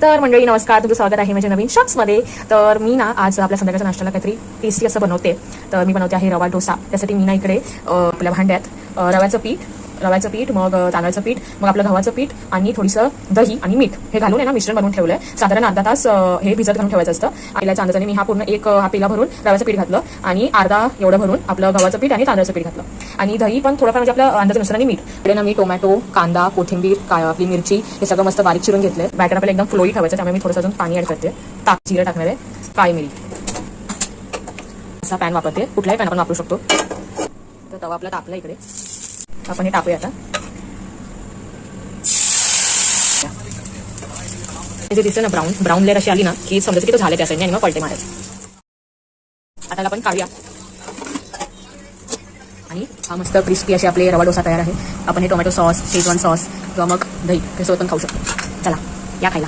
तर मंडळी नमस्कार, तुमचं स्वागत आहे माझ्या नवीन शॉप्समध्ये. तर मी ना आज आपल्या संध्याकाळच्या नाश्त्याला काहीतरी टेस्टी असं बनवते. तर मी बनवते आहे रवा डोसा. त्यासाठी मी ना इकडे आपल्या भांड्यात रव्याचं पीठ, मग तांदळाचं पीठ, मग आपलं गव्हाचं पीठ आणि थोडीसं दही आणि मीठ हे घालून आहे ना मिश्रण बनवून ठेवलंय. साधारण अर्धा तास हे भिजत घालून ठेवायचं असतं. पहिल्याच्या अंदाजाने मी हा पूर्ण एक पेला भरून रव्याचं पीठ घातलं आणि अर्धा एवढं भरून आपलं गव्हाचं पीठ आणि तांदळाचं पीठ घातलं आणि दही पण थोडंफार म्हणजे आपल्या अंदाजानुसार आणि मीठ. इकडे ना मी टोमॅटो, कांदा, कोथिंबीर, आपली मिरची हे सगळं मस्त बारीक चिरून घेतलंय. बॅटर आपल्याला एकदम फ्लोई ठेवायचं, त्यामुळे मी थोडंसं अजून पाणी ऍड करते. जिरं टाकणार आहे, काळी मिरी. असा पॅन वापरते, कुठलाही पॅन आपण वापरू शकतो. तर तवा आपला तापला इकडे, आपण हे टाकूया आता. जे दिसतं ना ब्राऊन लेअर अशी आली ना की समजायचं की तो झाले त्या साईडने आणि मग पलटे मारायचे. आता आपण काढूया आणि हा मस्त क्रिस्पी असे आपले रवा डोसा तयार आहे. आपण हे टोमॅटो सॉस, शेजवान सॉस किंवा मग दही हे सोबत पण खाऊ शकतो. चला या खायला.